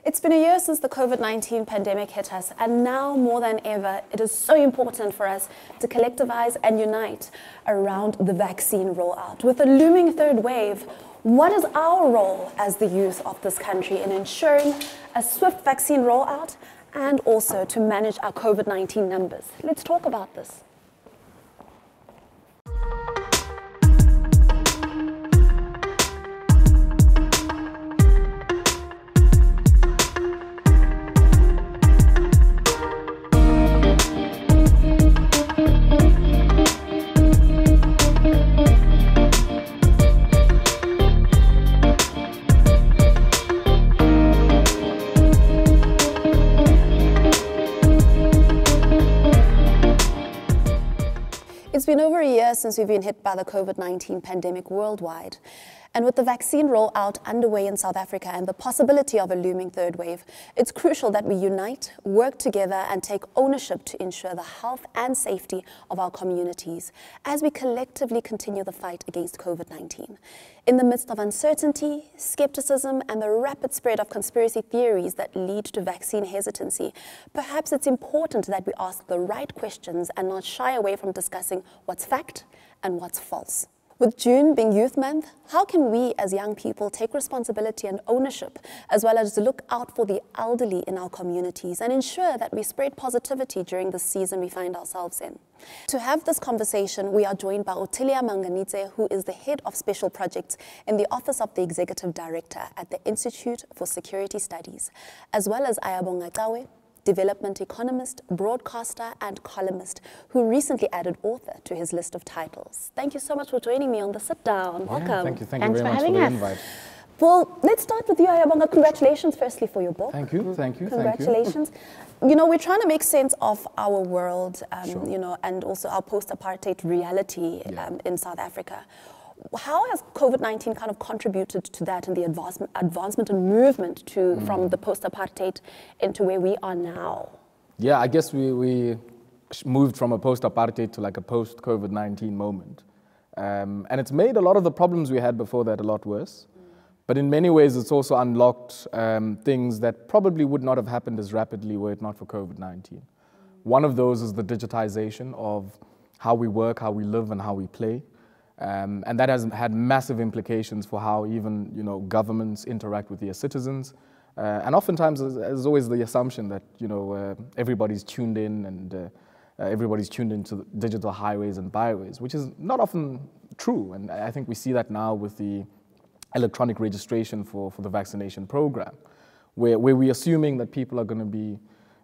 It's been a year since the COVID-19 pandemic hit us, and now more than ever, it is so important for us to collectivize and unite around the vaccine rollout. With the looming third wave, what is our role as the youth of this country in ensuring a swift vaccine rollout and also to manage our COVID-19 numbers? Let's talk about this. It's been over a year since we've been hit by the COVID-19 pandemic worldwide. And with the vaccine rollout underway in South Africa and the possibility of a looming third wave, it's crucial that we unite, work together, and take ownership to ensure the health and safety of our communities as we collectively continue the fight against COVID-19. In the midst of uncertainty, skepticism, and the rapid spread of conspiracy theories that lead to vaccine hesitancy, perhaps it's important that we ask the right questions and not shy away from discussing what's fact and what's false. With June being Youth Month, how can we as young people take responsibility and ownership, as well as look out for the elderly in our communities and ensure that we spread positivity during the season we find ourselves in? To have this conversation, we are joined by Ottilia Maunganidze, who is the Head of Special Projects in the Office of the Executive Director at the Institute for Security Studies, as well as Ayabonga Cawe, development economist, broadcaster, and columnist, who recently added author to his list of titles. Thank you so much for joining me on the sit down. Welcome. Yeah, thank you very much for the invite. Well, let's start with you, Ayabonga. Congratulations, firstly, for your book. Thank you. Congratulations. You know, we're trying to make sense of our world, Sure. you know, and also our post-apartheid reality in South Africa. How has COVID-19 kind of contributed to that and the advancement and movement to from the post-apartheid into where we are now? Yeah, I guess we moved from a post-apartheid to like a post-COVID-19 moment. And it's made a lot of the problems we had before that a lot worse. But in many ways, it's also unlocked things that probably would not have happened as rapidly were it not for COVID-19. One of those is the digitization of how we work, how we live, and how we play. And that has had massive implications for how even, you know, governments interact with their citizens. And oftentimes there's always the assumption that, you know, everybody's tuned in and everybody's tuned into digital highways and byways, which is not often true. And I think we see that now with the electronic registration for the vaccination program, where we're assuming that people are going to be,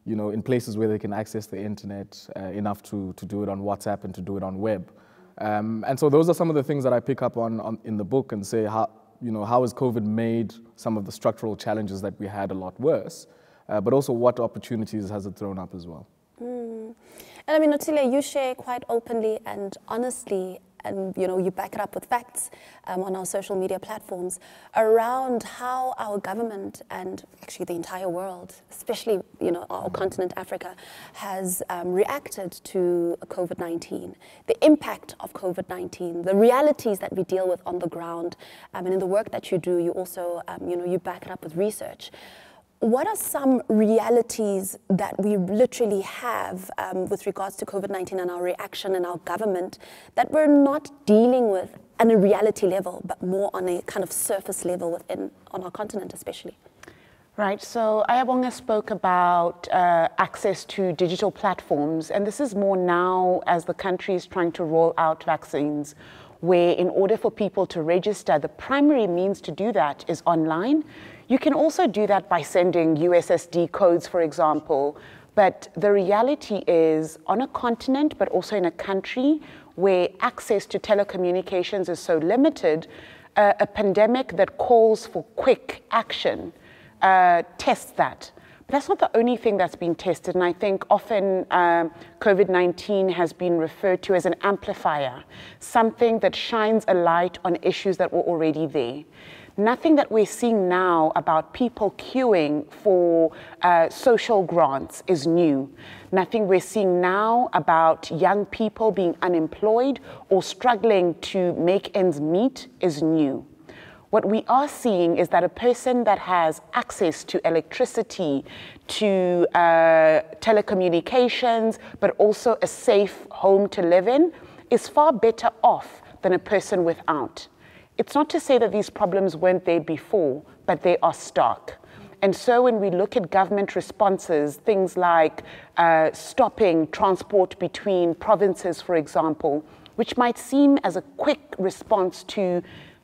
you know, in places where they can access the internet enough to do it on WhatsApp and to do it on web. And so those are some of the things that I pick up on in the book and say, how has COVID made some of the structural challenges that we had a lot worse, but also what opportunities has it thrown up as well. And I mean, Ottilia, you share quite openly and honestly, and you know, you back it up with facts on our social media platforms around how our government and actually the entire world, especially, you know, our continent Africa, has reacted to COVID-19, the impact of COVID-19, the realities that we deal with on the ground. And in the work that you do, you also, you know, you back it up with research. What are some realities that we literally have with regards to COVID-19 and our reaction and our government that we're not dealing with on a reality level, but more on a kind of surface level on our continent especially? Right, so Ayabonga spoke about access to digital platforms, and this is more now as the country is trying to roll out vaccines, where in order for people to register, the primary means to do that is online. You can also do that by sending USSD codes, for example, but the reality is on a continent, but also in a country where access to telecommunications is so limited, a pandemic that calls for quick action tests that. But that's not the only thing that's been tested, and I think often COVID-19 has been referred to as an amplifier, something that shines a light on issues that were already there. Nothing that we're seeing now about people queuing for social grants is new. Nothing we're seeing now about young people being unemployed or struggling to make ends meet is new. What we are seeing is that a person that has access to electricity, to telecommunications, but also a safe home to live in, is far better off than a person without. It's not to say that these problems weren't there before, but they are stark. And so when we look at government responses, things like stopping transport between provinces, for example, which might seem as a quick response to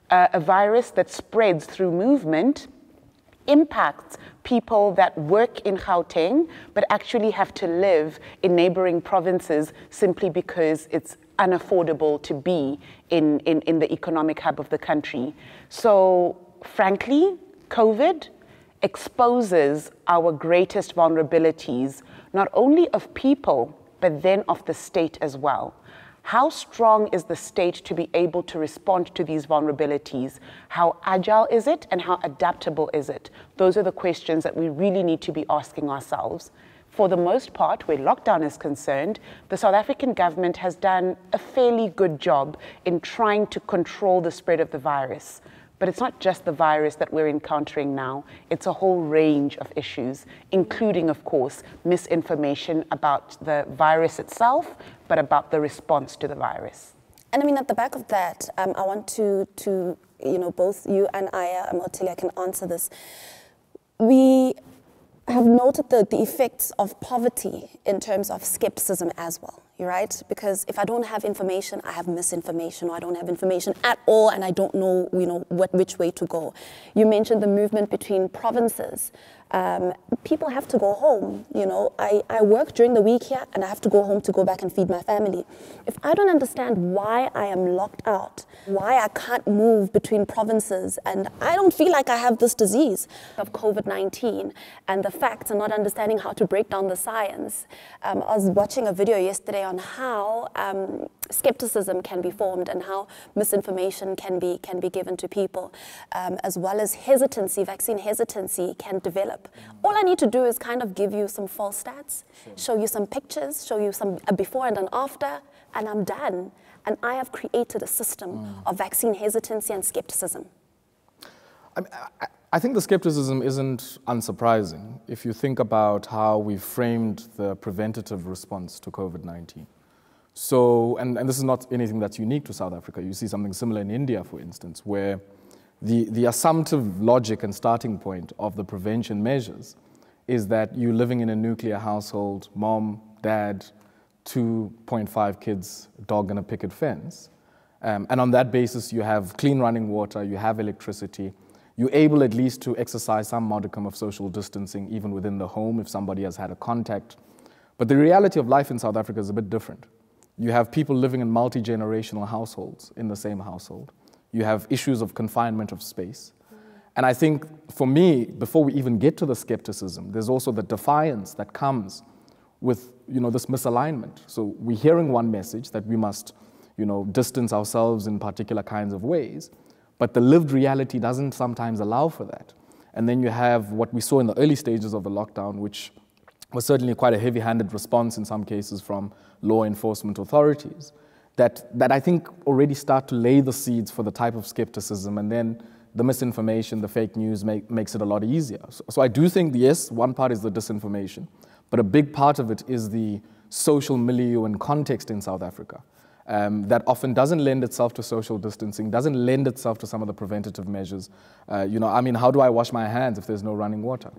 a virus that spreads through movement, impacts people that work in Gauteng, but actually have to live in neighboring provinces simply because it's unaffordable to be in the economic hub of the country. So frankly, COVID exposes our greatest vulnerabilities, not only of people, but then of the state as well. How strong is the state to be able to respond to these vulnerabilities? How agile is it and how adaptable is it? Those are the questions that we really need to be asking ourselves. For the most part, where lockdown is concerned, the South African government has done a fairly good job in trying to control the spread of the virus. But it's not just the virus that we're encountering now, it's a whole range of issues, including, of course, misinformation about the virus itself, but about the response to the virus. And I mean, at the back of that, I want to both you and Ottilia can answer this. We have noted the effects of poverty in terms of skepticism as well. You're right, because if I don't have information, I have misinformation, or I don't have information at all, and I don't know, which way to go. You mentioned the movement between provinces. People have to go home. I work during the week here, and I have to go home to go back and feed my family. If I don't understand why I am locked out, why I can't move between provinces, and I don't feel like I have this disease of COVID-19 and the facts and not understanding how to break down the science. I was watching a video yesterday on how skepticism can be formed and how misinformation can be given to people, as well as hesitancy, vaccine hesitancy can develop. All I need to do is kind of give you some false stats, show you some pictures, show you some before and an after, and I'm done. And I have created a system of vaccine hesitancy and skepticism. I think the skepticism isn't unsurprising if you think about how we framed the preventative response to COVID-19. So, and this is not anything that's unique to South Africa. You see something similar in India, for instance, where the assumptive logic and starting point of the prevention measures is that you're living in a nuclear household, mom, dad, 2.5 kids, a dog and a picket fence. And on that basis, you have clean running water, you have electricity, you're able at least to exercise some modicum of social distancing even within the home if somebody has had a contact. But the reality of life in South Africa is a bit different. You have people living in multi-generational households in the same household. You have issues of confinement of space. And I think for me, before we even get to the skepticism, there's also the defiance that comes with this misalignment. So we're hearing one message that we must distance ourselves in particular kinds of ways, but the lived reality doesn't sometimes allow for that. And then you have what we saw in the early stages of the lockdown, which was certainly quite a heavy-handed response in some cases from law enforcement authorities, that I think already start to lay the seeds for the type of skepticism, and then the misinformation, the fake news makes it a lot easier. So I do think, yes, one part is the disinformation, but a big part of it is the social milieu and context in South Africa that often doesn't lend itself to social distancing, doesn't lend itself to some of the preventative measures. How do I wash my hands if there's no running water?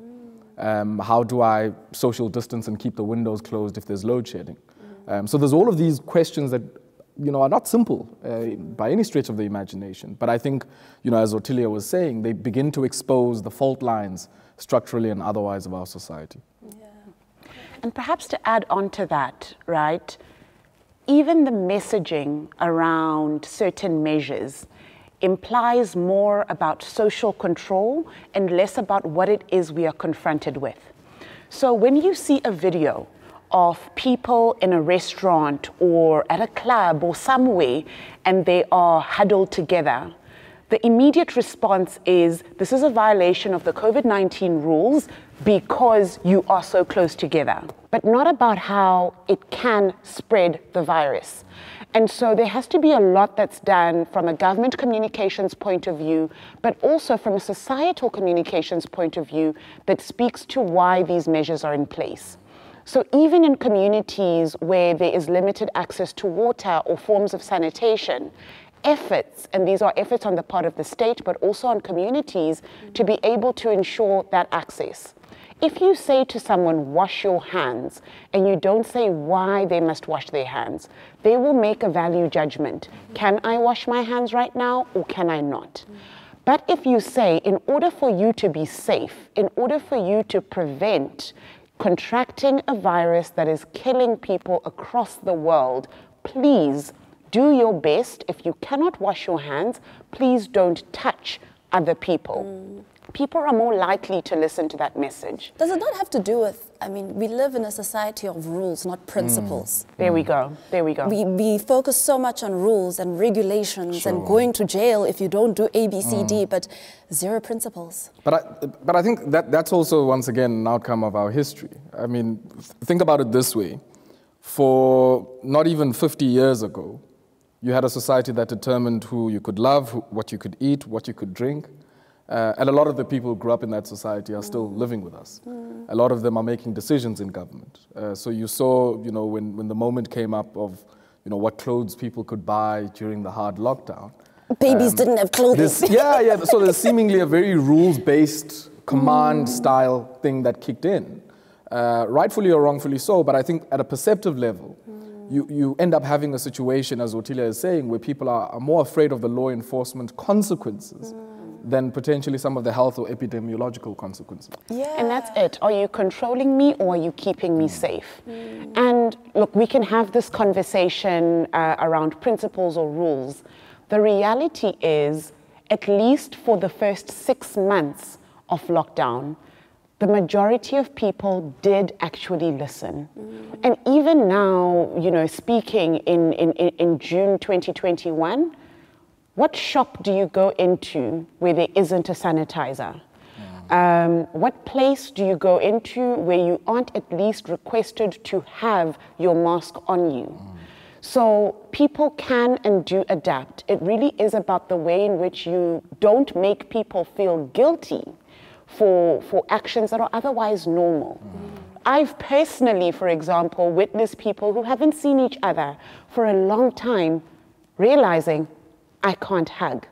How do I social distance and keep the windows closed if there's load shedding? So there's all of these questions that are not simple by any stretch of the imagination. But I think, as Ottilia was saying, they begin to expose the fault lines structurally and otherwise of our society. Yeah. And perhaps to add on to that, right, even the messaging around certain measures implies more about social control and less about what it is we are confronted with. So when you see a video of people in a restaurant or at a club or somewhere and they are huddled together, the immediate response is, this is a violation of the COVID-19 rules because you are so close together. but not about how it can spread the virus. And so there has to be a lot that's done from a government communications point of view, but also from a societal communications point of view that speaks to why these measures are in place. So even in communities where there is limited access to water or forms of sanitation, efforts, and these are efforts on the part of the state, but also on communities to be able to ensure that access. If you say to someone, wash your hands, and you don't say why they must wash their hands, they will make a value judgment. Can I wash my hands right now, or can I not? But if you say, in order for you to be safe, in order for you to prevent contracting a virus that is killing people across the world, please do your best. If you cannot wash your hands, please don't touch other people. People are more likely to listen to that message. Does it not have to do with, I mean, we live in a society of rules, not principles. There we go, there we go. We focus so much on rules and regulations and going to jail if you don't do A, B, C, D, but zero principles. But I think that's also, once again, an outcome of our history. I mean, think about it this way. For not even 50 years ago, you had a society that determined who you could love, what you could eat, what you could drink. And a lot of the people who grew up in that society are still living with us. A lot of them are making decisions in government. So you saw, you know, when the moment came up of, you know, what clothes people could buy during the hard lockdown. Babies didn't have clothing. Yeah. So there's seemingly a very rules-based command-style thing that kicked in. Rightfully or wrongfully so, but I think at a perceptive level, you end up having a situation, as Ottilia is saying, where people are more afraid of the law enforcement consequences than potentially some of the health or epidemiological consequences. Yeah. And that's it. Are you controlling me, or are you keeping me safe? And look, we can have this conversation around principles or rules. The reality is, at least for the first 6 months of lockdown, the majority of people did actually listen. And even now, you know, speaking in June 2021, what shop do you go into where there isn't a sanitizer? What place do you go into where you aren't at least requested to have your mask on you? So people can and do adapt. It really is about the way in which you don't make people feel guilty for actions that are otherwise normal. I've personally, for example, witnessed people who haven't seen each other for a long time realizing, I can't hug,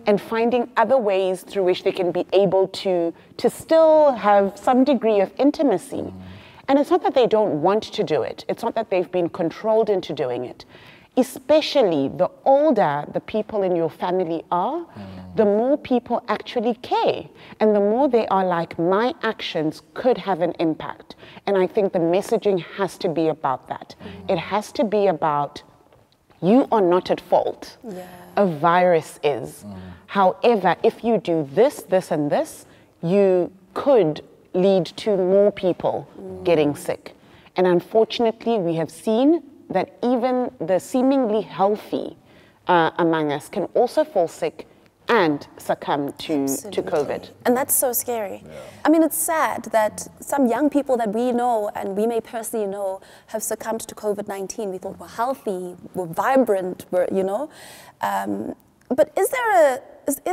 and finding other ways through which they can be able to still have some degree of intimacy. And it's not that they don't want to do it. It's not that they've been controlled into doing it. Especially the older the people in your family are, the more people actually care. And the more they are like, my actions could have an impact. And I think the messaging has to be about that. It has to be about, you are not at fault. A virus is. However, if you do this, this, and this, you could lead to more people getting sick. And unfortunately, we have seen that even the seemingly healthy among us can also fall sick and succumb to COVID. And that's so scary. I mean, it's sad that some young people that we know, and we may personally know, have succumbed to COVID-19. We thought we're healthy, we're vibrant, you know. But is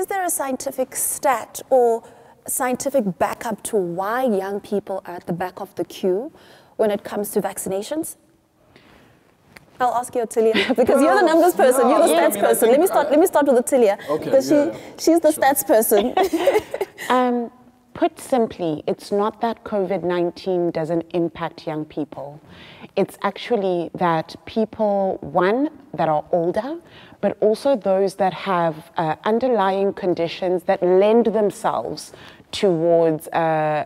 there a scientific stat or scientific backup to why young people are at the back of the queue when it comes to vaccinations? I'll ask you, Ottilia, because you're the numbers person, you're the stats person. Let me start with Ottilia, because she's the stats person. Put simply, it's not that COVID-19 doesn't impact young people. It's actually that people, one, that are older, but also those that have underlying conditions that lend themselves towards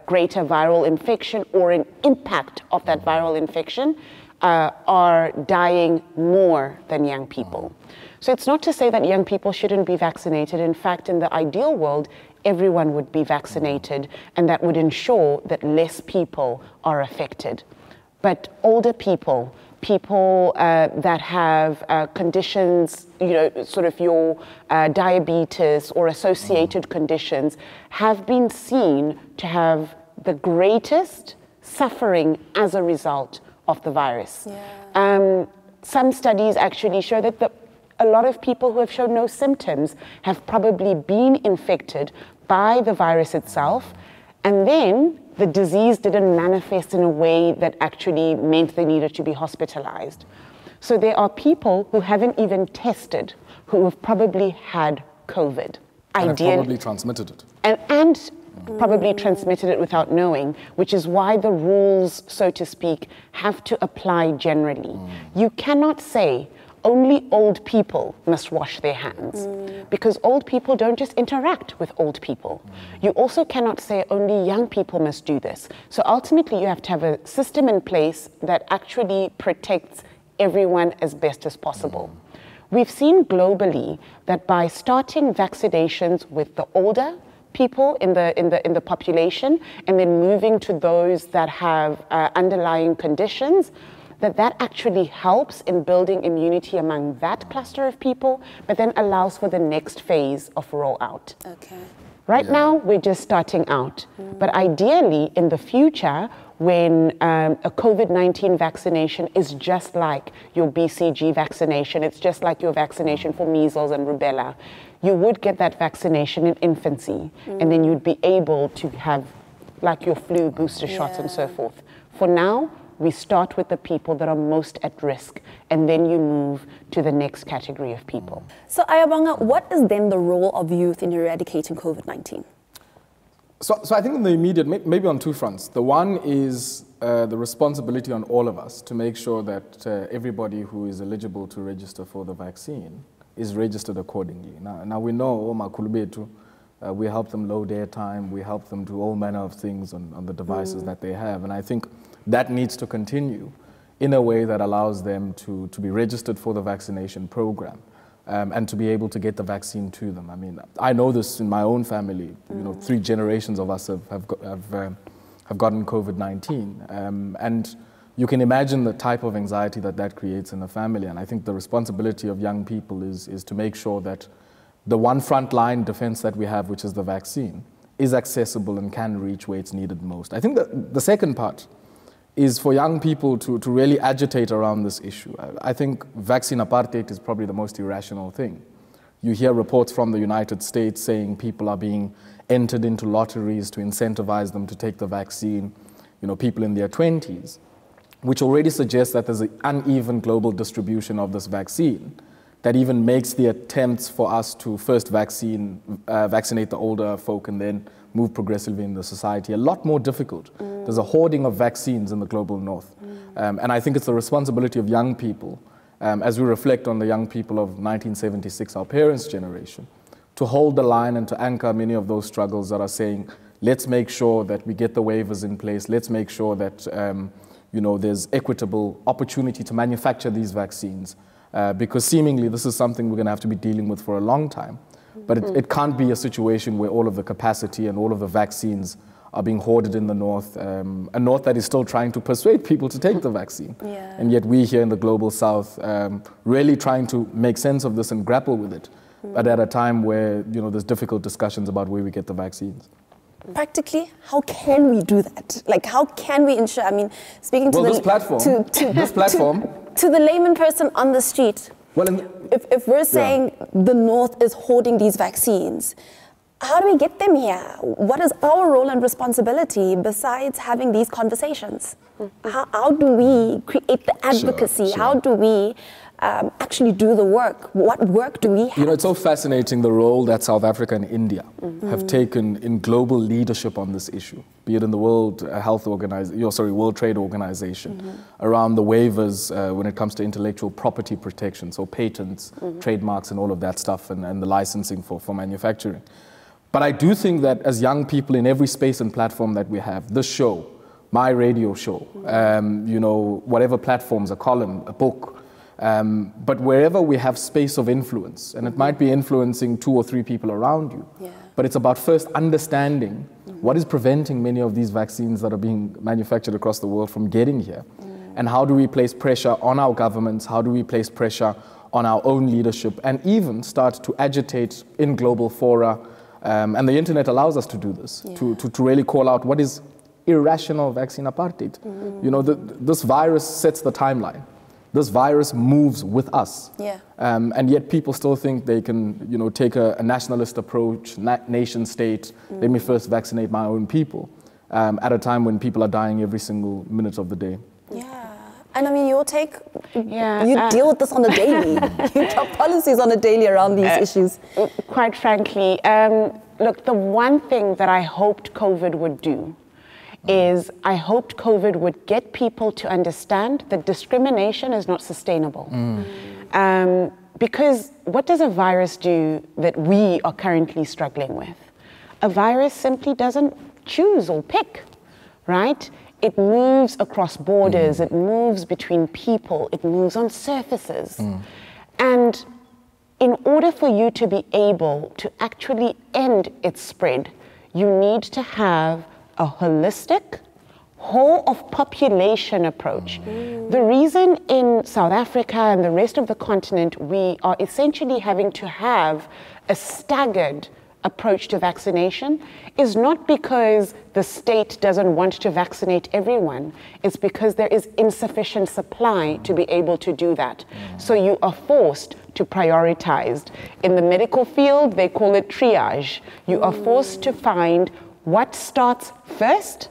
greater viral infection or an impact of that viral infection, are dying more than young people. So it's not to say that young people shouldn't be vaccinated. In fact, in the ideal world, everyone would be vaccinated, and that would ensure that less people are affected. But older people, that have conditions, you know, sort of your diabetes or associated conditions, have been seen to have the greatest suffering as a result of the virus. Yeah. Some studies actually show that a lot of people who have shown no symptoms have probably been infected by the virus itself, and then the disease didn't manifest in a way that actually meant they needed to be hospitalized. So there are people who haven't even tested who have probably had COVID. And have probably transmitted it. And probably transmitted it without knowing, which is why the rules, so to speak, have to apply generally. You cannot say only old people must wash their hands, because old people don't just interact with old people. You also cannot say only young people must do this. So ultimately you have to have a system in place that actually protects everyone as best as possible. We've seen globally that by starting vaccinations with the older people in the population and then moving to those that have underlying conditions, that actually helps in building immunity among that cluster of people, but then allows for the next phase of rollout. Okay. Right now, we're just starting out. But ideally, in the future, when a COVID-19 vaccination is just like your BCG vaccination, it's just like your vaccination for measles and rubella, you would get that vaccination in infancy, and then you'd be able to have like your flu booster shots and so forth. For now, we start with the people that are most at risk, and then you move to the next category of people. So Ayabonga, what is then the role of youth in eradicating COVID-19? So I think in the immediate, maybe on two fronts. The one is the responsibility on all of us to make sure that everybody who is eligible to register for the vaccine is registered accordingly. Now we know, we help them load airtime, we help them do all manner of things on the devices that they have. And I think that needs to continue in a way that allows them to be registered for the vaccination program and to be able to get the vaccine to them. I mean, I know this in my own family. You know, 3 generations of us have gotten COVID-19. And you can imagine the type of anxiety that creates in a family. And I think the responsibility of young people is to make sure that the one frontline defense that we have, which is the vaccine, is accessible and can reach where it's needed most. I think the second part is for young people to really agitate around this issue. I think vaccine apartheid is probably the most irrational thing. You hear reports from the United States saying people are being entered into lotteries to incentivize them to take the vaccine, you know, people in their 20s, which already suggests that there's an uneven global distribution of this vaccine that even makes the attempts for us to first vaccinate the older folk and then move progressively in the society a lot more difficult. There's a hoarding of vaccines in the global north. And I think it's the responsibility of young people, as we reflect on the young people of 1976, our parents' generation, to hold the line and to anchor many of those struggles that are saying, let's make sure that we get the waivers in place, let's make sure that you know, there's equitable opportunity to manufacture these vaccines, because seemingly this is something we're going to have to be dealing with for a long time. But it can't be a situation where all of the capacity and all of the vaccines are being hoarded in the north, a north that is still trying to persuade people to take the vaccine. Yeah. And yet we here in the global south really trying to make sense of this and grapple with it, but at a time where, you know, there's difficult discussions about where we get the vaccines. Practically, how can we do that? Like, how can we ensure, I mean, speaking to this platform, to the layman person on the street, well, if we're saying the North is hoarding these vaccines, how do we get them here? What is our role and responsibility besides having these conversations? How do we create the advocacy? Sure. How do we actually do the work? What work do we have? You know, it's so fascinating the role that South Africa and India have taken in global leadership on this issue, be it in the World Trade Organization, around the waivers when it comes to intellectual property protection, so patents, trademarks and all of that stuff, and the licensing for manufacturing. But I do think that as young people in every space and platform that we have, this show, my radio show, you know, whatever platforms, a column, a book, but wherever we have space of influence, and it might be influencing 2 or 3 people around you, but it's about first understanding what is preventing many of these vaccines that are being manufactured across the world from getting here, and how do we place pressure on our governments, how do we place pressure on our own leadership, and even start to agitate in global fora, and the internet allows us to do this, to really call out what is irrational vaccine apartheid. You know, this virus sets the timeline. This virus moves with us. Yeah. And yet people still think they can, you know, take a nationalist approach, nation state, let me first vaccinate my own people, at a time when people are dying every single minute of the day. Yeah. And I mean, your take, Yeah, you deal with this on a daily. You top policies on a daily around these issues. Quite frankly, look, the one thing that I hoped COVID would do is I hoped COVID would get people to understand that discrimination is not sustainable. Because what does a virus do that we are currently struggling with? A virus simply doesn't choose or pick, right? It moves across borders, it moves between people, it moves on surfaces. And in order for you to be able to actually end its spread, you need to have a holistic, whole of population approach. The reason in South Africa and the rest of the continent we are essentially having to have a staggered approach to vaccination is not because the state doesn't want to vaccinate everyone. It's because there is insufficient supply to be able to do that. So you are forced to prioritize. In the medical field, they call it triage. You are forced to find what starts first,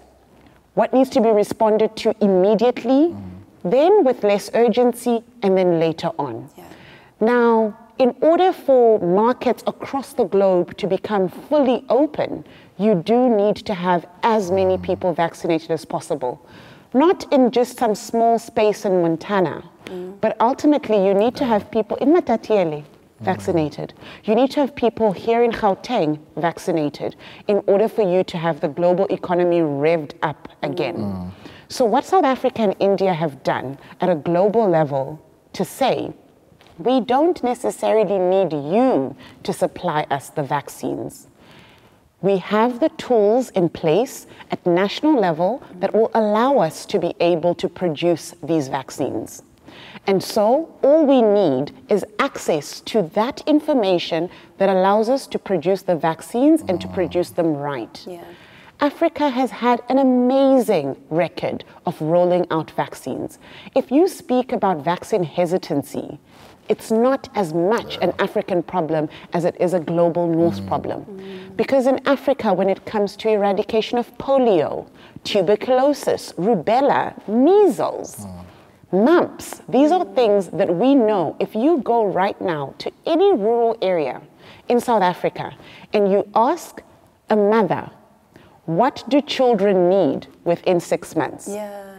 what needs to be responded to immediately, then with less urgency, and then later on. Yeah. Now, in order for markets across the globe to become fully open, you do need to have as many people vaccinated as possible. Not in just some small space in Montana, but ultimately you need to have people in Matatiele vaccinated. You need to have people here in Gauteng vaccinated in order for you to have the global economy revved up again. So what South Africa and India have done at a global level to say, we don't necessarily need you to supply us the vaccines. We have the tools in place at national level that will allow us to be able to produce these vaccines. And so all we need is access to that information that allows us to produce the vaccines and to produce them right. Yeah. Africa has had an amazing record of rolling out vaccines. If you speak about vaccine hesitancy, it's not as much an African problem as it is a global North problem. Because in Africa, when it comes to eradication of polio, tuberculosis, rubella, measles, mumps, these are things that we know. If you go right now to any rural area in South Africa and you ask a mother, what do children need within 6 months? Yeah.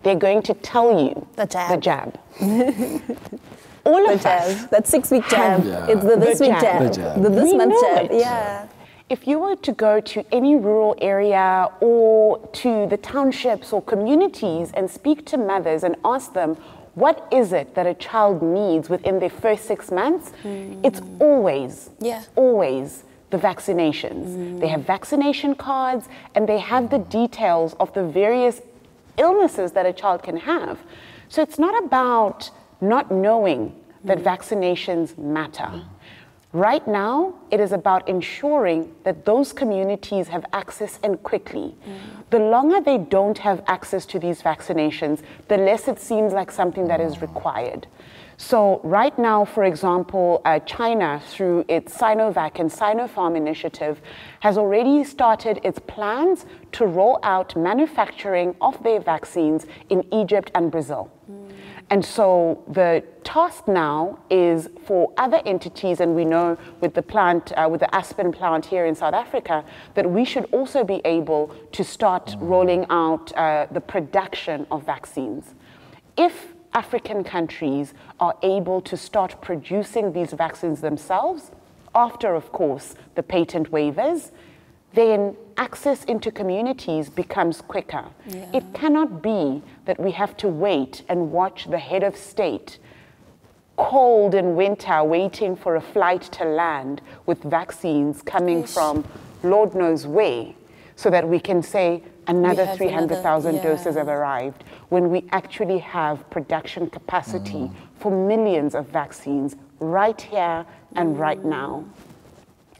They're going to tell you The jab. The jab. All The of us. jab. That 6-week jab. Yeah. It's the this The week jab. jab. The jab. The this We month know jab. it. Yeah. If you were to go to any rural area or to the townships or communities and speak to mothers and ask them, what is it that a child needs within their first 6 months? It's always the vaccinations. They have vaccination cards and they have the details of the various illnesses that a child can have. So it's not about not knowing that vaccinations matter. Right now, it is about ensuring that those communities have access and quickly. The longer they don't have access to these vaccinations, the less it seems like something that is required. So right now, for example, China, through its Sinovac and Sinopharm initiative, has already started its plans to roll out manufacturing of their vaccines in Egypt and Brazil. And so the task now is for other entities, and we know with the plant, with the Aspen plant here in South Africa, that we should also be able to start rolling out the production of vaccines. If African countries are able to start producing these vaccines themselves, after, of course, the patent waivers, then access into communities becomes quicker. Yeah. It cannot be that we have to wait and watch the head of state, cold in winter, waiting for a flight to land with vaccines coming from Lord knows where, so that we can say another 300,000 doses have arrived, when we actually have production capacity for millions of vaccines right here and right now.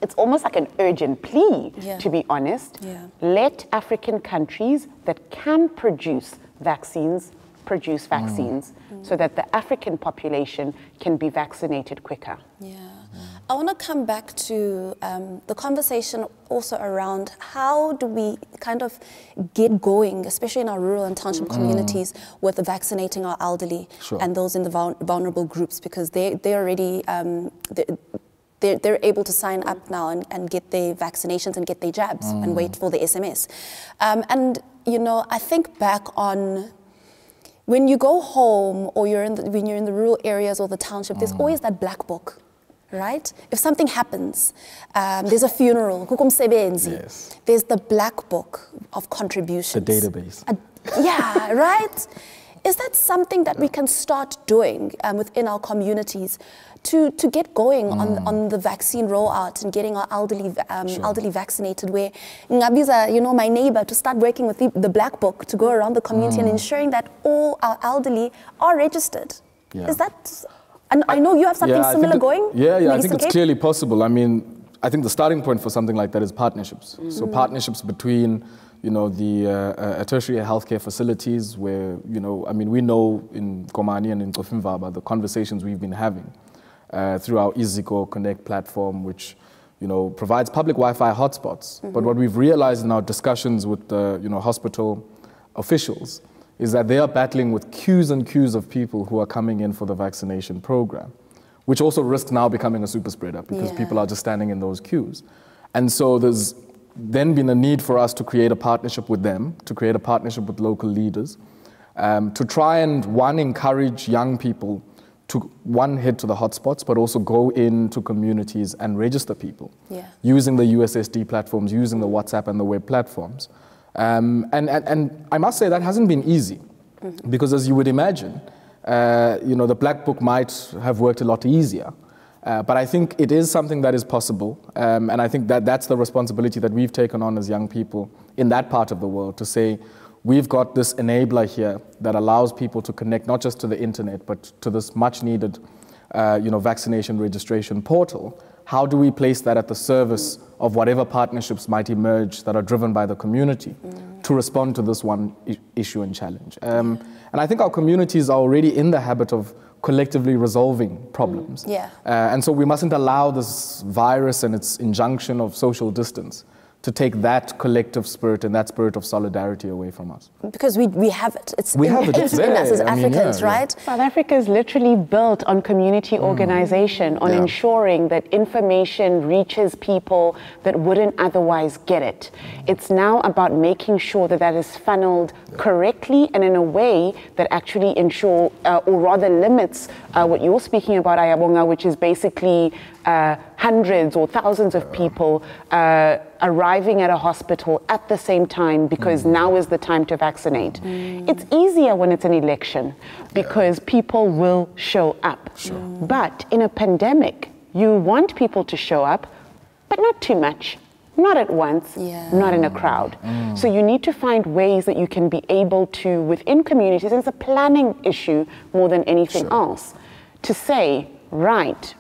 it's almost like an urgent plea, to be honest. Let African countries that can produce vaccines produce vaccines so that the African population can be vaccinated quicker. I want to come back to the conversation also around how do we kind of get going, especially in our rural and township communities, with the vaccinating our elderly and those in the vulnerable groups, because they're already they're able to sign up now and get their vaccinations and get their jabs and wait for the SMS. And you know, I think back on when you go home or when you're in the rural areas or the township, there's always that black book. Right? If something happens, there's a funeral, there's the black book of contributions. The database. Yeah, right? Is that something that we can start doing within our communities to get going on the vaccine rollout and getting our elderly vaccinated, where you know, my neighbor, to start working with the black book to go around the community and ensuring that all our elderly are registered? Is that... And I know you have something similar going. I think it's clearly possible. I mean, I think the starting point for something like that is partnerships. So partnerships between, you know, the tertiary healthcare facilities where, you know, I mean, we know in Komani and in Kofimvaba the conversations we've been having through our Iziko Connect platform, which, you know, provides public Wi-Fi hotspots. But what we've realized in our discussions with the, you know, hospital officials is that they are battling with queues and queues of people who are coming in for the vaccination program, which also risks now becoming a super spreader because people are just standing in those queues. And so there's then been a need for us to create a partnership with them, to create a partnership with local leaders, to try and, one, encourage young people to, one, head to the hotspots, but also go into communities and register people using the USSD platforms, using the WhatsApp and the web platforms. And I must say that hasn't been easy because, as you would imagine, you know, the black book might have worked a lot easier. But I think it is something that is possible. And I think that that's the responsibility that we've taken on as young people in that part of the world, to say we've got this enabler here that allows people to connect not just to the internet, but to this much needed you know, vaccination registration portal. How do we place that at the service of whatever partnerships might emerge that are driven by the community to respond to this one issue and challenge? And I think our communities are already in the habit of collectively resolving problems. And so we mustn't allow this virus and its injunction of social distance to take that collective spirit and that spirit of solidarity away from us. Because we have it. It's in us as Africans, right? South Africa is literally built on community organization, on ensuring that information reaches people that wouldn't otherwise get it. It's now about making sure that that is funneled correctly and in a way that actually ensure, or rather limits what you're speaking about, Ayabonga, which is basically hundreds or thousands of people arriving at a hospital at the same time because now is the time to vaccinate. It's easier when it's an election because people will show up. But in a pandemic, you want people to show up, but not too much. Not at once, not in a crowd. So you need to find ways that you can be able to, within communities, and it's a planning issue more than anything else, to say, right,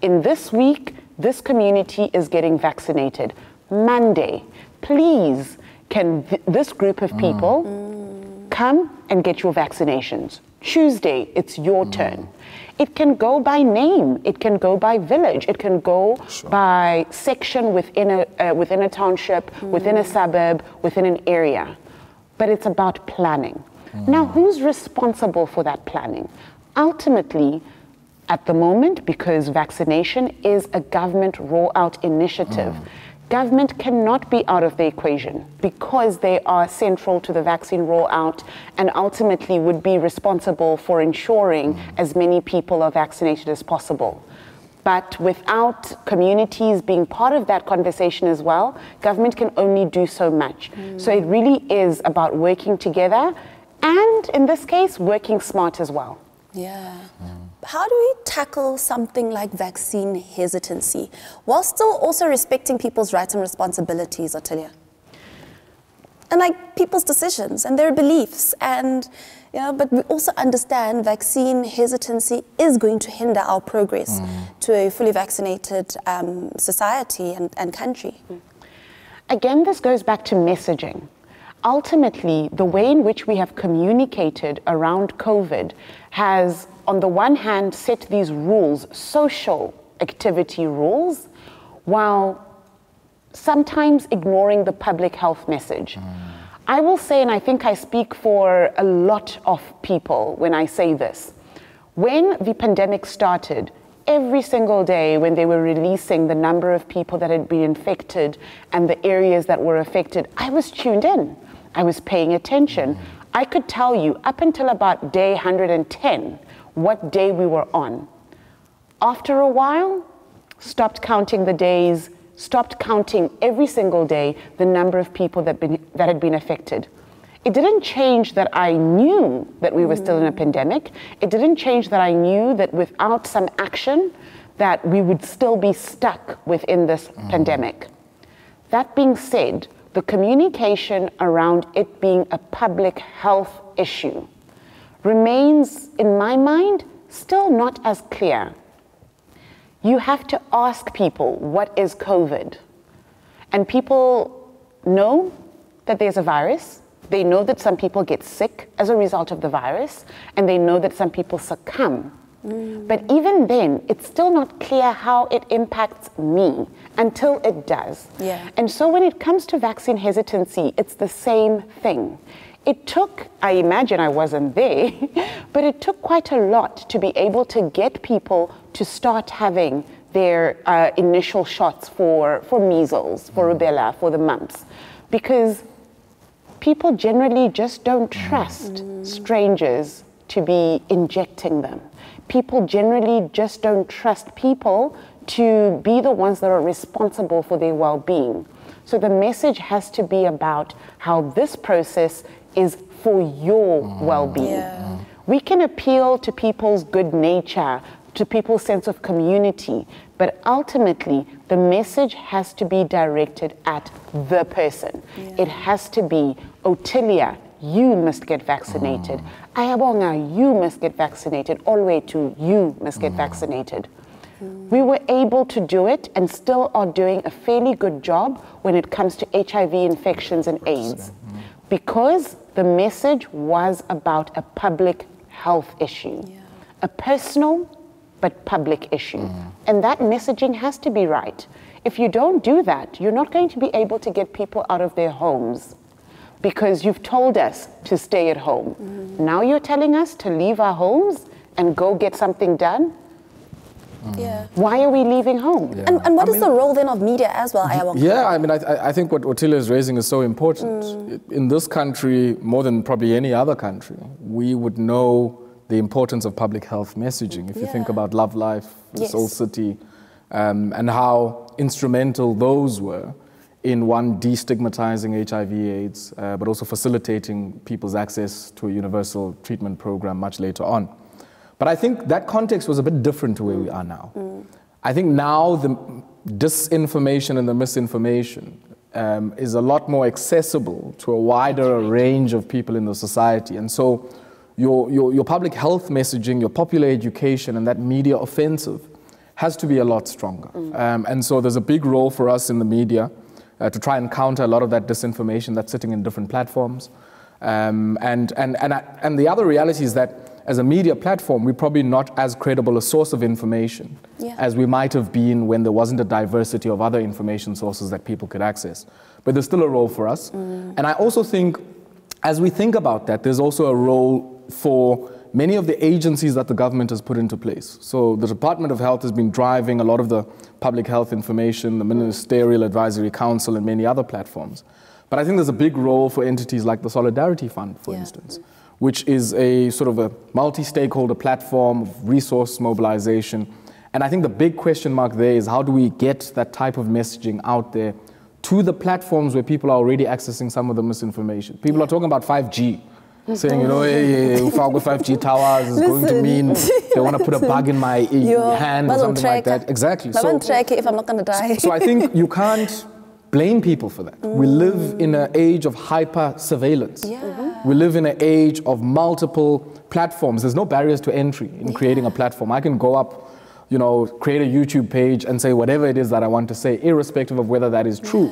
in this week, this community is getting vaccinated. Monday, please, can this group of people come and get your vaccinations? Tuesday, it's your turn. It can go by name, it can go by village, it can go by section within a township, within a suburb, within an area. But it's about planning. Now, who's responsible for that planning? Ultimately, at the moment, because vaccination is a government rollout initiative, government cannot be out of the equation because they are central to the vaccine rollout and ultimately would be responsible for ensuring as many people are vaccinated as possible. But without communities being part of that conversation as well, government can only do so much. So it really is about working together and, in this case, working smart as well. How do we tackle something like vaccine hesitancy while still also respecting people's rights and responsibilities, Ottilia? like people's decisions and their beliefs, and but we also understand vaccine hesitancy is going to hinder our progress to a fully vaccinated society and country. Again, this goes back to messaging. Ultimately, the way in which we have communicated around COVID has, on the one hand, set these rules, social activity rules, while sometimes ignoring the public health message. I will say, and I think I speak for a lot of people when I say this, when the pandemic started, every single day when they were releasing the number of people that had been infected and the areas that were affected, I was tuned in. I was paying attention. I could tell you up until about day 110 what day we were on. After a while, stopped counting the days, stopped counting every single day the number of people that had been affected. It didn't change that I knew that we were still in a pandemic. It didn't change that I knew that without some action, that we would still be stuck within this pandemic. That being said, the communication around it being a public health issue remains, in my mind, still not as clear. You have to ask people, what is COVID? And people know that there's a virus. They know that some people get sick as a result of the virus, and they know that some people succumb. But even then, it's still not clear how it impacts me until it does. And so when it comes to vaccine hesitancy, it's the same thing. It took, I imagine I wasn't there, but it took quite a lot to be able to get people to start having their initial shots for measles, for rubella, for the mumps, because people generally just don't trust strangers to be injecting them. People generally just don't trust people to be the ones that are responsible for their well-being. So the message has to be about how this process is for your well-being. We can appeal to people's good nature, to people's sense of community, but ultimately the message has to be directed at the person. It has to be, Ottilia, you must get vaccinated. Ayabonga, you must get vaccinated, all the way to you must get vaccinated. We were able to do it and still are doing a fairly good job when it comes to HIV infections and AIDS, because the message was about a public health issue, a personal but public issue. And that messaging has to be right. If you don't do that, you're not going to be able to get people out of their homes, because you've told us to stay at home. Now you're telling us to leave our homes and go get something done? Why are we leaving home? And what is the role then of media as well, Ayabonga? I mean, I think what Ottilia is raising is so important. In this country, more than probably any other country, we would know the importance of public health messaging. If you think about Love Life, Soul City, and how instrumental those were in one, destigmatizing HIV/AIDS, but also facilitating people's access to a universal treatment program much later on. But I think that context was a bit different to where we are now. I think now the disinformation and the misinformation is a lot more accessible to a wider range of people in the society. And so your public health messaging, your popular education, and that media offensive has to be a lot stronger. And so there's a big role for us in the media to try and counter a lot of that disinformation that's sitting in different platforms. And the other reality is that as a media platform, we're probably not as credible a source of information as we might have been when there wasn't a diversity of other information sources that people could access. But there's still a role for us. And I also think, as we think about that, there's also a role for many of the agencies that the government has put into place. So the Department of Health has been driving a lot of the public health information, the Ministerial Advisory Council, and many other platforms. But I think there's a big role for entities like the Solidarity Fund, for instance, which is a sort of a multi-stakeholder platform of resource mobilization. And I think the big question mark there is, how do we get that type of messaging out there to the platforms where people are already accessing some of the misinformation? People are talking about 5G, saying, you know, hey, 5G towers is going to mean they want to put a bug in my hand or something like that. Exactly. So, if I'm not going to die. So I think you can't blame people for that. We live in an age of hyper surveillance. We live in an age of multiple platforms. There's no barriers to entry in creating a platform. I can go up, you know, create a YouTube page and say whatever it is that I want to say, irrespective of whether that is true.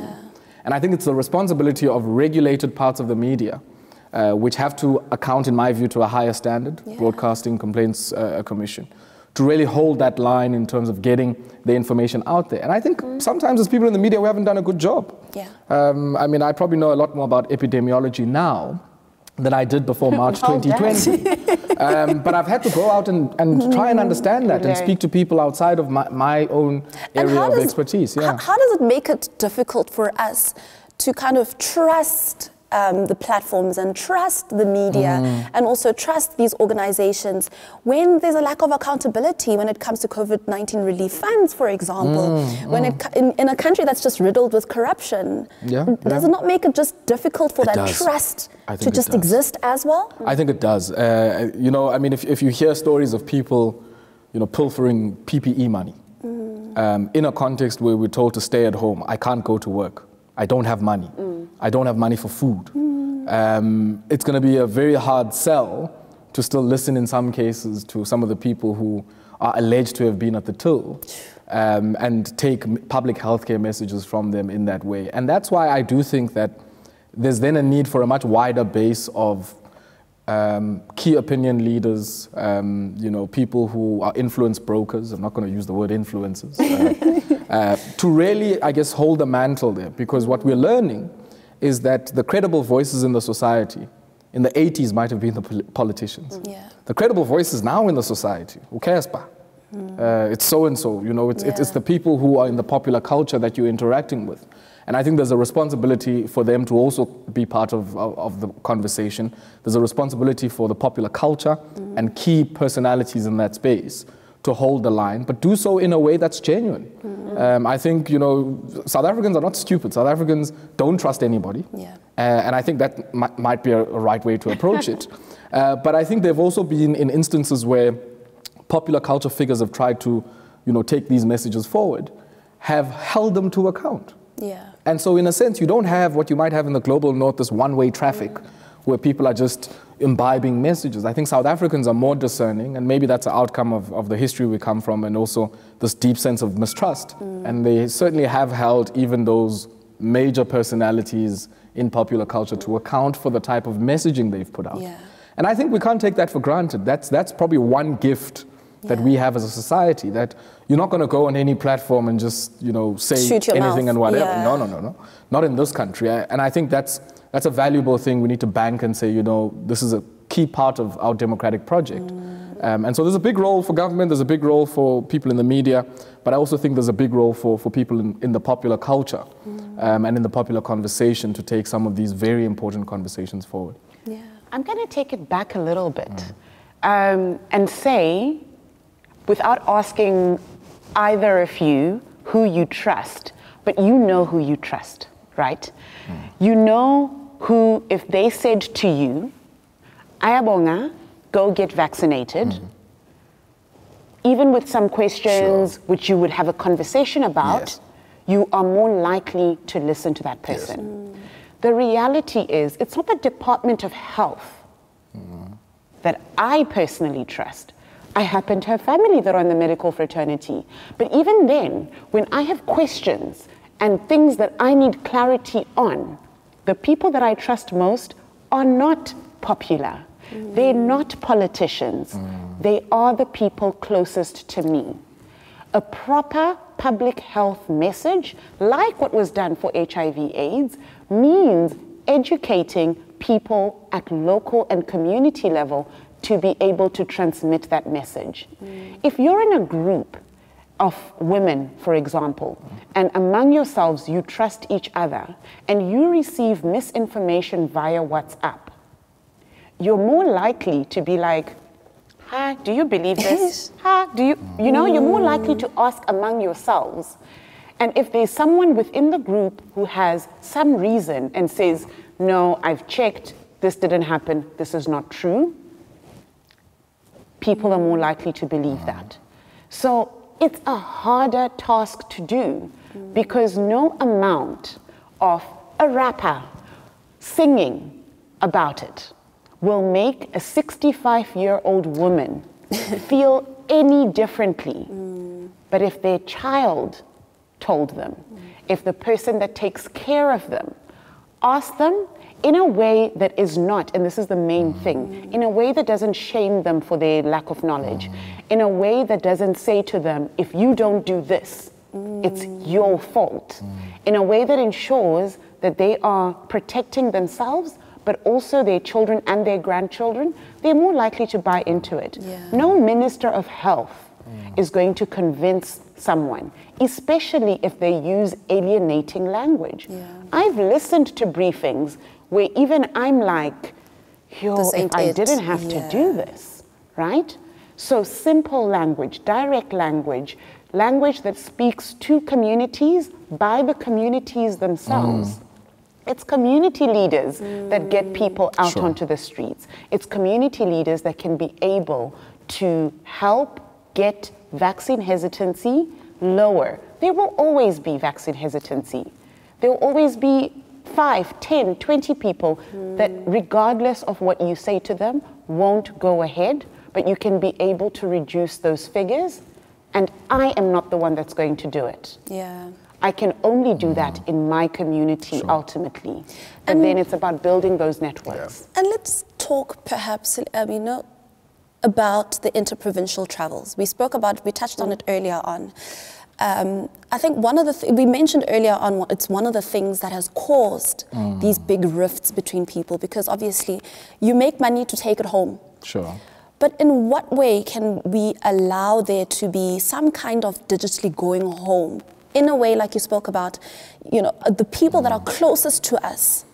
And I think it's the responsibility of regulated parts of the media, which have to account, in my view, to a higher standard, Broadcasting Complaints Commission, to really hold that line in terms of getting the information out there. And I think sometimes as people in the media, we haven't done a good job. I mean, I probably know a lot more about epidemiology now than I did before March 2020. But I've had to go out and try and understand that and speak to people outside of my own area of expertise. How does it make it difficult for us to kind of trust the platforms and trust the media and also trust these organizations when there's a lack of accountability when it comes to COVID-19 relief funds, for example, when in a country that's just riddled with corruption? Does it not make it just difficult for that trust to just exist as well? I think it does. You know, I mean, if you hear stories of people, you know, pilfering PPE money in a context where we're told to stay at home, I can't go to work, I don't have money. I don't have money for food. It's going to be a very hard sell to still listen in some cases to some of the people who are alleged to have been at the till and take public healthcare messages from them in that way. And that's why I do think that there's then a need for a much wider base of key opinion leaders, you know, people who are influence brokers. I'm not going to use the word influencers. To really, I guess, hold the mantle there, because what we're learning is that the credible voices in the society in the 80s might have been the politicians. The credible voices now in the society, it's so-and-so, you know, it's the people who are in the popular culture that you're interacting with. And I think there's a responsibility for them to also be part of the conversation. There's a responsibility for the popular culture and key personalities in that space to hold the line, but do so in a way that's genuine. I think, you know, South Africans are not stupid. South Africans don't trust anybody. And I think that might be a right way to approach it. But I think there have also been in instances where popular culture figures have tried to, you know, take these messages forward, have held them to account. And so in a sense, you don't have what you might have in the global north, this one-way traffic where people are just imbibing messages. I think South Africans are more discerning, and maybe that's an outcome of the history we come from and also this deep sense of mistrust. And they certainly have held even those major personalities in popular culture to account for the type of messaging they've put out. And I think we can't take that for granted. That's probably one gift that we have as a society, that you're not going to go on any platform and just, you know, say anything and whatever. No. Not in this country. And I think that's a valuable thing we need to bank and say, you know, this is a key part of our democratic project. And so there's a big role for government, there's a big role for people in the media, but I also think there's a big role for people in the popular culture and in the popular conversation to take some of these very important conversations forward. I'm going to take it back a little bit and say, without asking either of you who you trust, but you know who you trust, right? You know who, if they said to you, Ayabonga, go get vaccinated, even with some questions which you would have a conversation about, you are more likely to listen to that person. The reality is, it's not the Department of Health that I personally trust. I happen to have family that are in the medical fraternity. But even then, when I have questions and things that I need clarity on, the people that I trust most are not popular. They're not politicians. They are the people closest to me. A proper public health message, like what was done for HIV/AIDS, means educating people at local and community level to be able to transmit that message. If you're in a group of women, for example, and among yourselves you trust each other, and you receive misinformation via WhatsApp, you're more likely to be like, "Hi, do you believe this? Hi, do you," you know, you're more likely to ask among yourselves. And if there's someone within the group who has some reason and says, "No, I've checked, this didn't happen, this is not true," people are more likely to believe that. So it's a harder task to do because no amount of a rapper singing about it will make a 65-year-old woman feel any differently. But if their child told them, if the person that takes care of them asked them in a way that is not, and this is the main thing, in a way that doesn't shame them for their lack of knowledge, in a way that doesn't say to them, if you don't do this, it's your fault, in a way that ensures that they are protecting themselves, but also their children and their grandchildren, they're more likely to buy into it. No minister of health is going to convince someone, especially if they use alienating language. I've listened to briefings where even I'm like, yo, if I didn't have to do this, right? So simple language, direct language, language that speaks to communities by the communities themselves. It's community leaders that get people out onto the streets. It's community leaders that can be able to help get vaccine hesitancy lower. There will always be vaccine hesitancy. There will always be 5, 10, 20 people that, regardless of what you say to them, won't go ahead, but you can be able to reduce those figures. And I am not the one that's going to do it. I can only do that in my community ultimately. And then it's about building those networks. And let's talk perhaps, about the interprovincial travels. We spoke about, we touched on it earlier on. I think one of the we mentioned earlier on, it's one of the things that has caused these big rifts between people, because obviously you make money to take it home. But in what way can we allow there to be some kind of digitally going home? In a way, like you spoke about, the people that are closest to us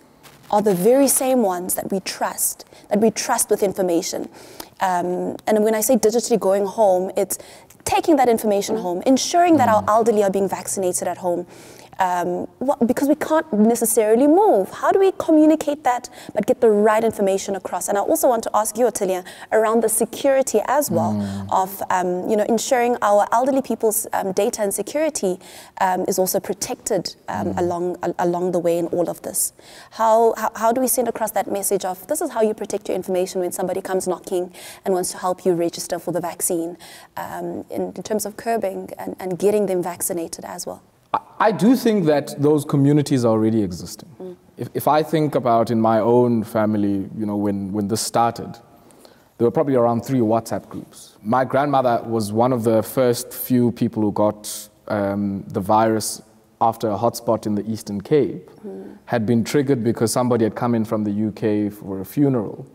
are the very same ones that we trust with information. And when I say digitally going home, it's taking that information home, ensuring that our elderly are being vaccinated at home. Because we can't necessarily move. How do we communicate that but get the right information across? And I also want to ask you, Ottilia, around the security as well of ensuring our elderly people's data and security is also protected along the way in all of this. How do we send across that message of this is how you protect your information when somebody comes knocking and wants to help you register for the vaccine in terms of curbing and getting them vaccinated as well? I do think that those communities are already existing. If I think about in my own family, when this started, there were probably around 3 WhatsApp groups. My grandmother was one of the first few people who got the virus after a hotspot in the Eastern Cape, had been triggered because somebody had come in from the UK for a funeral.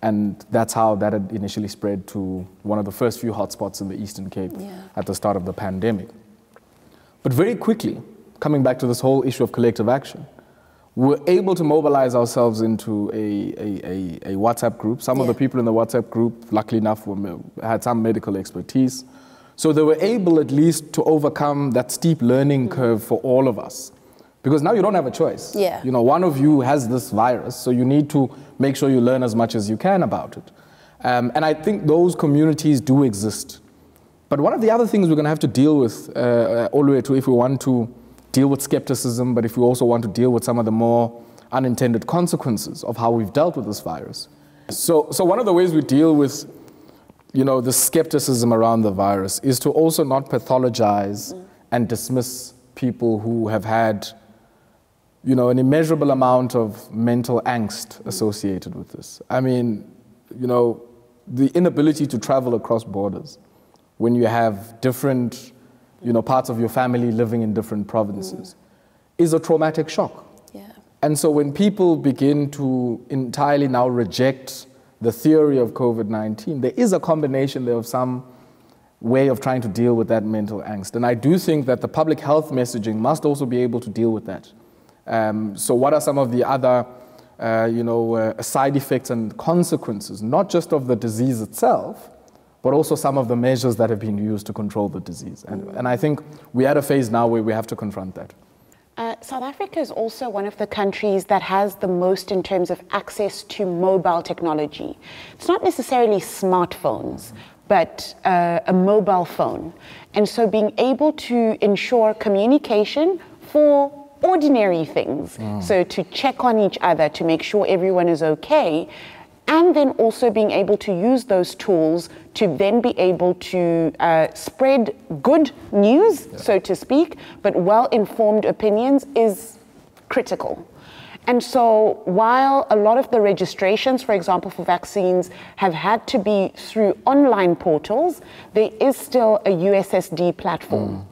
And that's how that had initially spread to one of the first few hotspots in the Eastern Cape at the start of the pandemic. But very quickly, coming back to this whole issue of collective action, we were able to mobilize ourselves into a WhatsApp group. Some of the people in the WhatsApp group, luckily enough, had some medical expertise. So they were able at least to overcome that steep learning curve for all of us. Because now you don't have a choice. One of you has this virus, so you need to make sure you learn as much as you can about it. And I think those communities do exist. But one of the other things we're going to have to deal with all the way to, if we want to deal with skepticism, but if we also want to deal with some of the more unintended consequences of how we've dealt with this virus. So one of the ways we deal with, the skepticism around the virus is to also not pathologize and dismiss people who have had, an immeasurable amount of mental angst associated with this. I mean, the inability to travel across borders, when you have different, parts of your family living in different provinces, is a traumatic shock. And so when people begin to entirely now reject the theory of COVID-19, there is a combination there of some way of trying to deal with that mental angst. And I do think that the public health messaging must also be able to deal with that. So what are some of the other, side effects and consequences, not just of the disease itself, but also some of the measures that have been used to control the disease. And I think we're at a phase now where we have to confront that. South Africa is also one of the countries that has the most in terms of access to mobile technology. It's not necessarily smartphones, but a mobile phone. And so being able to ensure communication for ordinary things. So to check on each other, to make sure everyone is okay, and then also being able to use those tools to then be able to spread good news, so to speak, but well-informed opinions is critical. And so while a lot of the registrations, for example, for vaccines have had to be through online portals, there is still a USSD platform.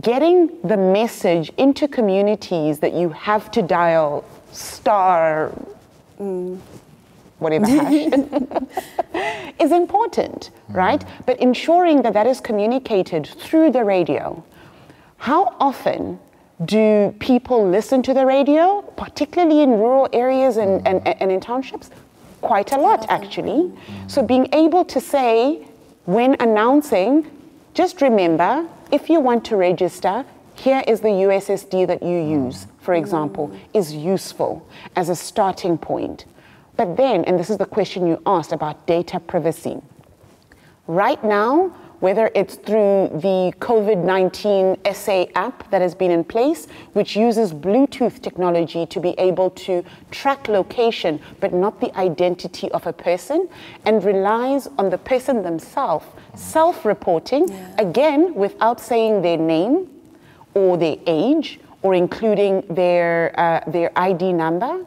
Getting the message into communities that you have to dial star whatever hash is important, right? But ensuring that that is communicated through the radio. How often do people listen to the radio, particularly in rural areas and in townships? Quite a lot, actually. So being able to say, when announcing, just remember, if you want to register, here is the USSD that you use, for example, is useful as a starting point. But then, and this is the question you asked about data privacy. Right now, whether it's through the COVID-19 SA app that has been in place, which uses Bluetooth technology to be able to track location, but not the identity of a person, and relies on the person themselves, self-reporting, again, without saying their name or their age, or including their ID number.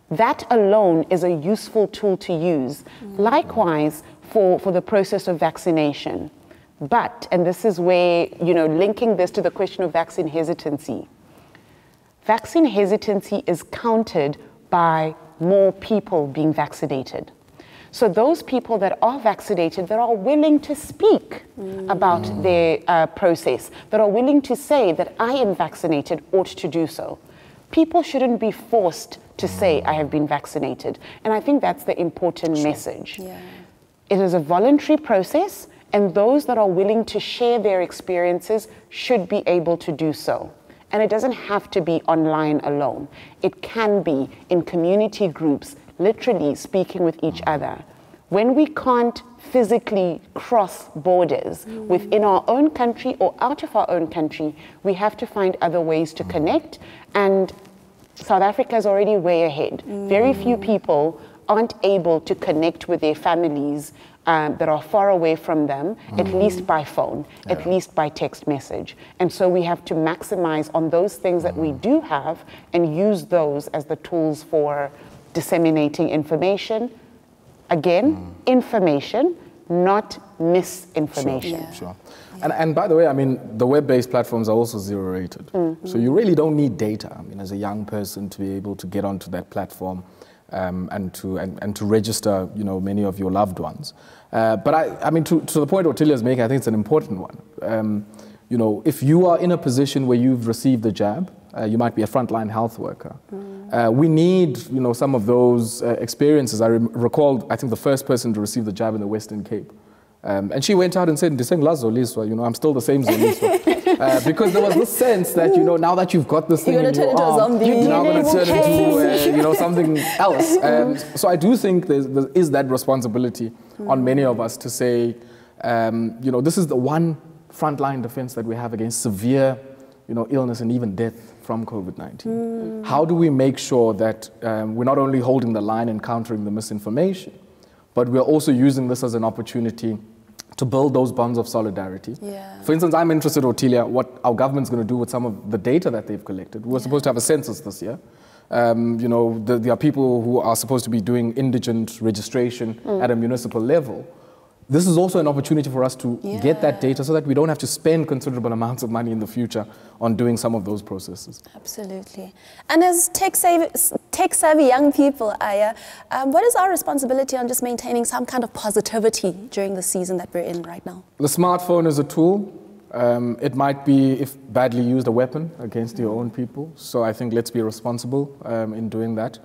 That alone is a useful tool to use. Likewise, for the process of vaccination. But, and this is where, linking this to the question of vaccine hesitancy. Vaccine hesitancy is countered by more people being vaccinated. So those people that are vaccinated, that are willing to speak about their process, that are willing to say that I am vaccinated, ought to do so. People shouldn't be forced to say I have been vaccinated. And I think that's the important message. Yeah. It is a voluntary process, and those that are willing to share their experiences should be able to do so. And it doesn't have to be online alone. It can be in community groups, literally speaking with each other. When we can't physically cross borders within our own country or out of our own country, we have to find other ways to connect. And South Africa is already way ahead. Very few people aren't able to connect with their families that are far away from them, at least by phone, at least by text message. And so we have to maximize on those things that we do have and use those as the tools for disseminating information. Again, information, not misinformation. Sure. And by the way, I mean, the web-based platforms are also zero-rated. So you really don't need data, I mean, as a young person to be able to get onto that platform and to register, many of your loved ones. But I mean, to the point Ottilia is making, I think it's an important one. If you are in a position where you've received the jab, you might be a frontline health worker. We need, some of those experiences. I recalled, I think, the first person to receive the jab in the Western Cape. And she went out and said, I'm still the same Zoliswa. Because there was this sense that, now that you've got this thing in your arm, you're now going to turn into, something else. So I do think there is that responsibility on many of us to say, this is the one frontline defense that we have against severe, illness and even death from COVID-19. How do we make sure that we're not only holding the line and countering the misinformation, but we're also using this as an opportunity to build those bonds of solidarity. For instance, I'm interested, Ottilia, what our government's going to do with some of the data that they've collected. We're supposed to have a census this year. There are people who are supposed to be doing indigent registration at a municipal level. This is also an opportunity for us to get that data so that we don't have to spend considerable amounts of money in the future on doing some of those processes. Absolutely. And as tech-savvy young people, Aya, what is our responsibility on just maintaining some kind of positivity during the season that we're in right now? The smartphone is a tool. It might be, if badly used, a weapon against your own people. So I think let's be responsible in doing that.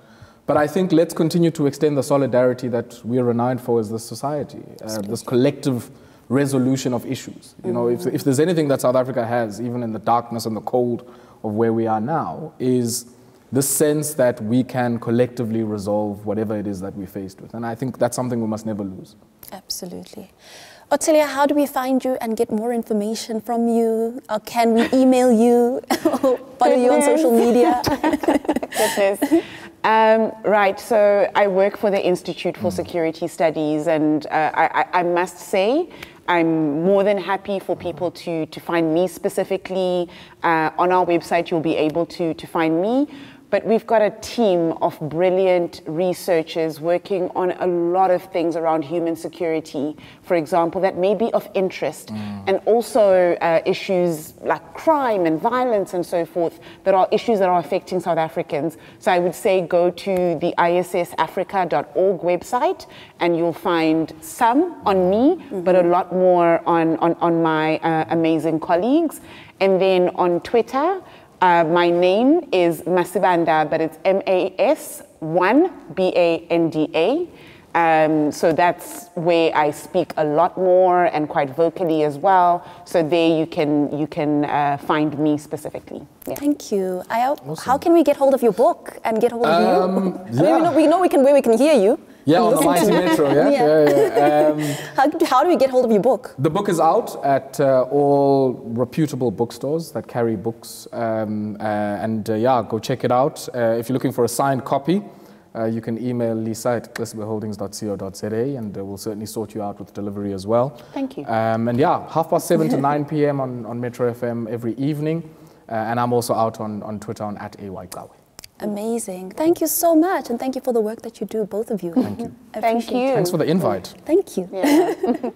But I think let's continue to extend the solidarity that we are renowned for as this society, this collective resolution of issues. If there's anything that South Africa has, even in the darkness and the cold of where we are now, is this sense that we can collectively resolve whatever it is that we're faced with. And I think that's something we must never lose. Absolutely. Ottilia, how do we find you and get more information from you? Or can we email you or follow you on social media? Goodness. Right, so I work for the Institute for Security Studies, and I must say I'm more than happy for people to find me specifically. On our website, you'll be able to find me. But we've got a team of brilliant researchers working on a lot of things around human security, for example, that may be of interest, and also issues like crime and violence and so forth, that are issues that are affecting South Africans. So I would say go to the issafrica.org website, and you'll find some on me, but a lot more on my amazing colleagues. And then on Twitter, my name is Masibanda, but it's MAS1BANDA. So that's where I speak a lot more and quite vocally as well. So there you can find me specifically. Yeah. Thank you. Awesome. How can we get hold of your book and get hold of you? Yeah. I mean, we know where we can hear you. Yeah, on the Mighty Metro, How do we get hold of your book? The book is out at all reputable bookstores that carry books. Go check it out. If you're looking for a signed copy, you can email lisa@klesibeholdings.co.za, and we'll certainly sort you out with delivery as well. Thank you. 7:30 to 9 p.m. on Metro FM every evening. And I'm also out on Twitter on @AYCawe. Amazing. Thank you so much, and thank you for the work that you do, both of you. Thank you. Thank you. Thanks for the invite. Thank you. Yeah.